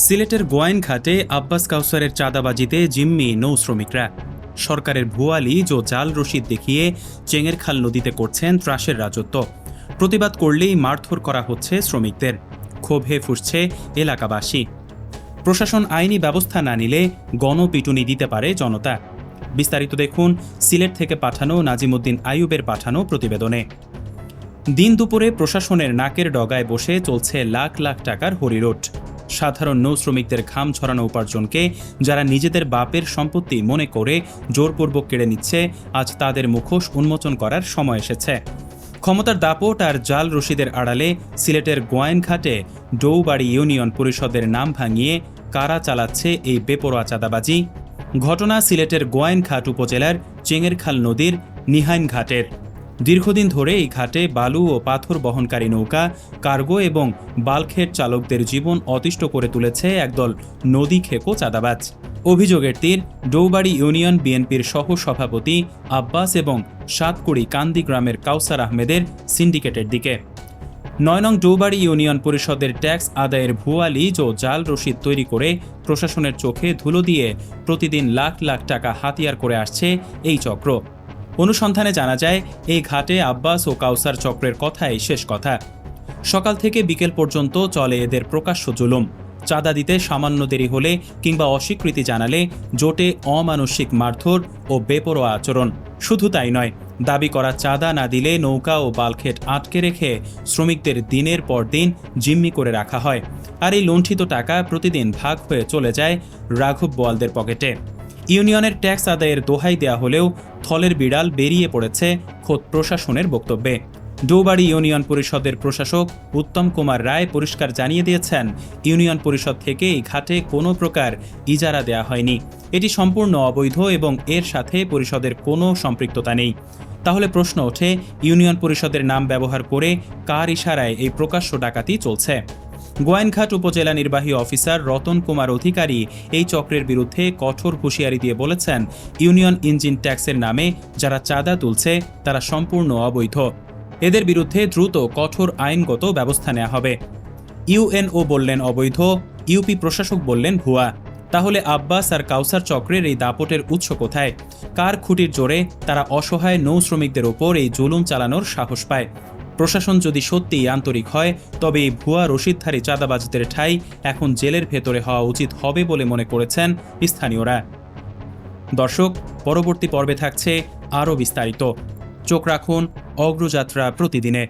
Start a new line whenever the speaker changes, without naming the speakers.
সিলেটের গোয়াইনঘাটে আব্বাস কাউসারের চাঁদাবাজিতে জিম্মি নৌ শ্রমিকরা। সরকারের ভুয়া লিজ ও জাল রসিদ দেখিয়ে চেঙ্গেরখাল নদীতে করছেন ত্রাসের রাজত্ব। প্রতিবাদ করলেই মারধর করা হচ্ছে শ্রমিকদের। ক্ষোভে ফুঁসছে এলাকাবাসী। প্রশাসন আইনি ব্যবস্থা না নিলে গণপিটুনি দিতে পারে জনতা। বিস্তারিত দেখুন সিলেট থেকে পাঠানো নাজিমুদ্দিন আইয়ুবের পাঠানো প্রতিবেদনে। দিন দুপুরে প্রশাসনের নাকের ডগায় বসে চলছে লাখ লাখ টাকার হরিরোট। সাধারণ নৌ শ্রমিকদের ঘাম ঝরানো উপার্জনকে যারা নিজেদের বাপের সম্পত্তি মনে করে জোরপূর্বক কেড়ে নিচ্ছে, আজ তাদের মুখোশ উন্মোচন করার সময় এসেছে। ক্ষমতার দাপট আর জাল রশিদের আড়ালে সিলেটের গোয়াইনঘাটে ডৌবাড়ি ইউনিয়ন পরিষদের নাম ভাঙিয়ে কারা চালাচ্ছে এই বেপরোয়া চাঁদাবাজি? ঘটনা সিলেটের গোয়াইনঘাট উপজেলার চেঙ্গেরখাল নদীর নিহাইন ঘাটের। দীর্ঘদিন ধরে এই ঘাটে বালু ও পাথর বহনকারী নৌকা, কার্গো এবং বাল্কহেড চালকদের জীবন অতিষ্ঠ করে তুলেছে একদল নদী খেকো চাঁদাবাজ। অভিযোগের তীর ডৌবাড়ি ইউনিয়ন বিএনপির সহ সভাপতি আব্বাস এবং সাতকুড়ি কান্দি গ্রামের কাউসার আহমেদের সিন্ডিকেটের দিকে। ৯ নং ডৌবাড়ি ইউনিয়ন পরিষদের ট্যাক্স আদায়ের ভুয়া লিজ ও জাল রসিদ তৈরি করে প্রশাসনের চোখে ধুলো দিয়ে প্রতিদিন লাখ লাখ টাকা হাতিয়ার করে আসছে এই চক্র। অনুসন্ধানে জানা যায়, এই ঘাটে আব্বাস ও কাউসার চক্রের কথাই শেষ কথা। সকাল থেকে বিকেল পর্যন্ত চলে এদের প্রকাশ্য জুলুম। চাঁদা দিতে সামান্য দেরি হলে কিংবা অস্বীকৃতি জানালে জোটে অমানসিক মারধর ও বেপরোয়া আচরণ। শুধু তাই নয়, দাবি করা চাঁদা না দিলে নৌকা ও বাল্কহেড আটকে রেখে শ্রমিকদের দিনের পর দিন জিম্মি করে রাখা হয়। আর এই লুণ্ঠিত টাকা প্রতিদিন ভাগ হয়ে চলে যায় রাঘব বোয়ালদের পকেটে। ইউনিয়নের ট্যাক্স আদায়ের দোহাই দেয়া হলেও থলের বিড়াল বেরিয়ে পড়েছে খোদ প্রশাসনের বক্তব্যে। ডৌবাড়ি ইউনিয়ন পরিষদের প্রশাসক উত্তম কুমার রায় পরিষ্কার জানিয়ে দিয়েছেন, ইউনিয়ন পরিষদ থেকে এই ঘাটে কোনো প্রকার ইজারা দেয়া হয়নি। এটি সম্পূর্ণ অবৈধ এবং এর সাথে পরিষদের কোনো সম্পৃক্ততা নেই। তাহলে প্রশ্ন ওঠে, ইউনিয়ন পরিষদের নাম ব্যবহার করে কার ইশারায় এই প্রকাশ্য ডাকাতি চলছে? গোয়াইনঘাট উপজেলা নির্বাহী অফিসার রতন কুমার অধিকারী এই চক্রের বিরুদ্ধে কঠোর হুঁশিয়ারি দিয়ে বলেছেন, ইউনিয়ন ইঞ্জিন ট্যাক্সের নামে যারা চাঁদা তুলছে তারা সম্পূর্ণ অবৈধ। এদের বিরুদ্ধে দ্রুত কঠোর আইনগত ব্যবস্থা নেওয়া হবে। ইউএনও বললেন অবৈধ, ইউপি প্রশাসক বললেন ভুয়া। তাহলে আব্বাস আর কাউসার চক্রের এই দাপটের উৎস কোথায়? কার খুঁটির জোরে তারা অসহায় নৌ শ্রমিকদের ওপর এই জুলুম চালানোর সাহস পায়? প্রশাসন যদি সত্যিই আন্তরিক হয়, তবে এই ভুয়া রশিদধারী চাঁদাবাজদের ঠাঁই এখন জেলের ভেতরে হওয়া উচিত হবে বলে মনে করেছেন স্থানীয়রা। দর্শক, পরবর্তী পর্বে থাকছে আরও বিস্তারিত। চোখ রাখুন অগ্রযাত্রা প্রতিদিনে।